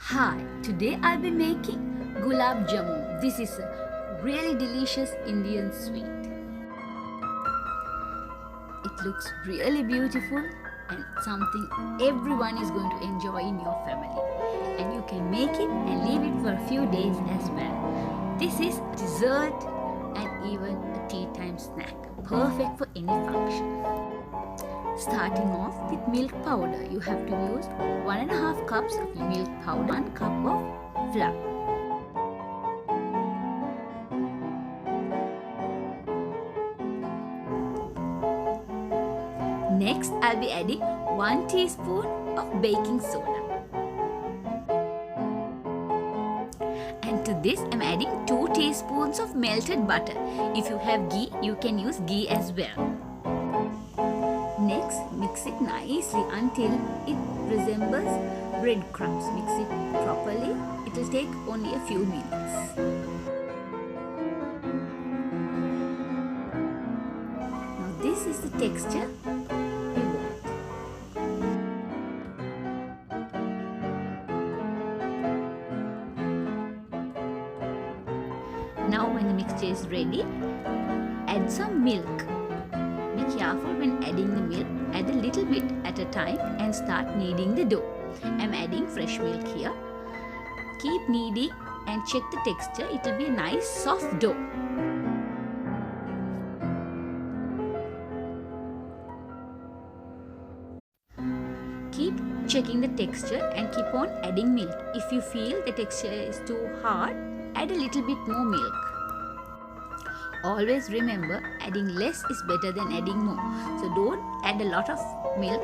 Hi, today I'll be making Gulab Jamun. This is a really delicious Indian sweet. It looks really beautiful and something everyone is going to enjoy in your family. And you can make it and leave it for a few days as well. This is dessert and even a tea time snack. Perfect for any function. Starting off with milk powder, you have to use 1.5 cups of milk powder, 1 cup of flour. Next, I'll be adding 1 teaspoon of baking soda. And to this, I'm adding 2 teaspoons of melted butter. If you have ghee, you can use ghee as well. Next, mix it nicely until it resembles breadcrumbs. Mix it properly. It will take only a few minutes. Now this is the texture we want. Now when the mixture is ready, add some milk. Be careful when adding the milk. Add a little bit at a time and start kneading the dough. I'm adding fresh milk here. Keep kneading and check the texture. It will be a nice soft dough. Keep checking the texture and keep on adding milk. If you feel the texture is too hard, add a little bit more milk. Always remember, adding less is better than adding more. So don't add a lot of milk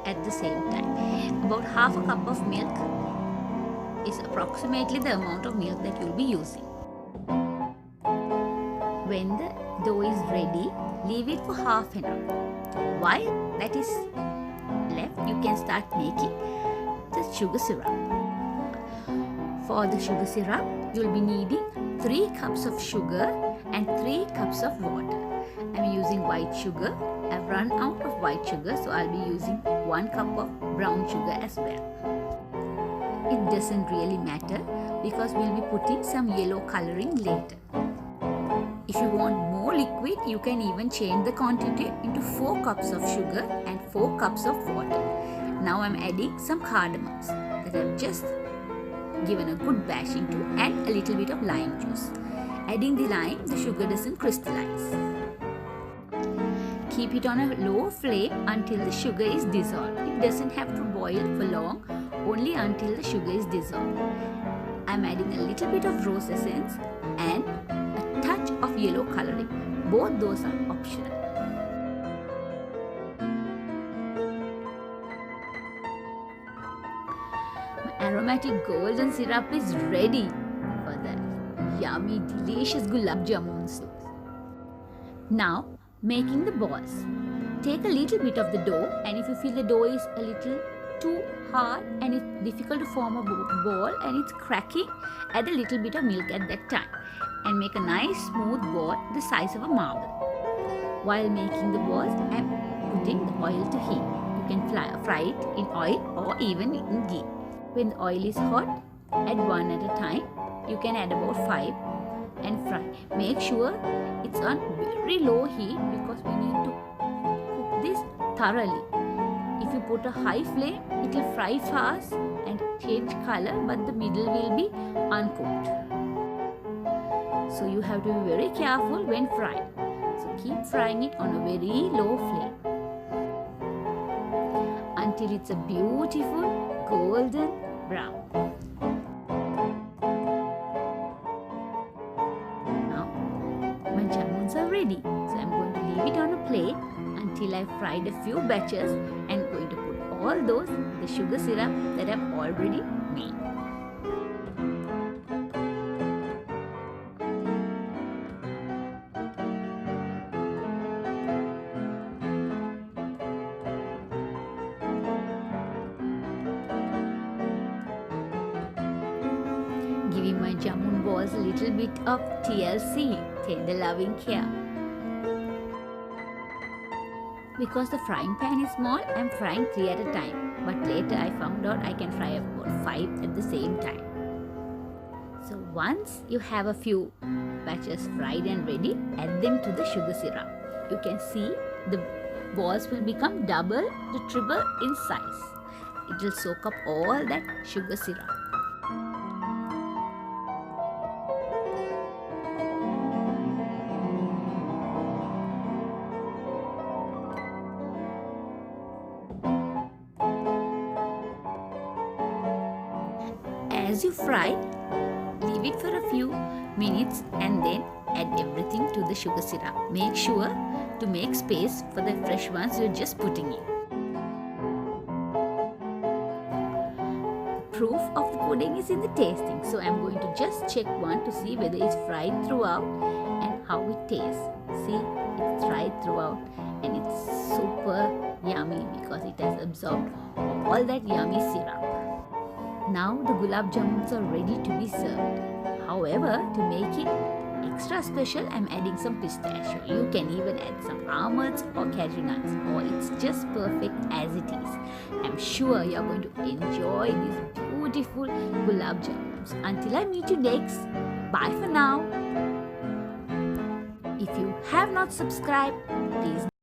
at the same time. About half a cup of milk is approximately the amount of milk that you'll be using. When the dough is ready, leave it for half an hour. While that is left, you can start making the sugar syrup. For the sugar syrup, you'll be needing 3 cups of sugar and 3 cups of water. I'm using white sugar. I've run out of white sugar, so I'll be using 1 cup of brown sugar as well. It doesn't really matter because we'll be putting some yellow coloring later. If you want more liquid, you can even change the quantity into 4 cups of sugar and 4 cups of water. Now I'm adding some cardamoms that I've just given a good bashing to and a little bit of lime juice. Adding the lime, the sugar doesn't crystallize. Keep it on a low flame until the sugar is dissolved. It doesn't have to boil for long, only until the sugar is dissolved. I'm adding a little bit of rose essence and a touch of yellow coloring. Both those are optional. My aromatic golden syrup is ready for the yummy, delicious Gulab Jamuns. Now, making the balls. Take a little bit of the dough, and if you feel the dough is a little too hard and it's difficult to form a ball and it's cracking, add a little bit of milk at that time and make a nice smooth ball the size of a marble. While making the balls, I'm putting the oil to heat. You can fry it in oil or even in ghee. When the oil is hot, add 1 at a time. You can add about 5 and fry. Make sure it's on very low heat because we need to cook this thoroughly. If you put a high flame, it will fry fast and change color, but the middle will be uncooked. So you have to be very careful when frying. So keep frying it on a very low flame until it's a beautiful golden brown. My jamuns are ready, so I'm going to leave it on a plate until I've fried a few batches and going to put all those the sugar syrup that I've already made. Giving my jamun balls a little bit of TLC, tender loving care. Because the frying pan is small, I'm frying 3 at a time. But later I found out I can fry about 5 at the same time. So once you have a few batches fried and ready, add them to the sugar syrup. You can see the balls will become double to triple in size. It will soak up all that sugar syrup. As you fry, leave it for a few minutes and then add everything to the sugar syrup. Make sure to make space for the fresh ones you're just putting in. The proof of the pudding is in the tasting, so I'm going to just check one to see whether it's fried throughout and how it tastes. See, it's fried throughout and it's super yummy because it has absorbed all that yummy syrup. Now the gulab jamuns are ready to be served. However, to make it extra special, I'm adding some pistachio. You can even add some almonds or cashew nuts, or it's just perfect as it is. I'm sure you're going to enjoy these beautiful gulab jamuns. Until I meet you next, bye for now. If you have not subscribed, please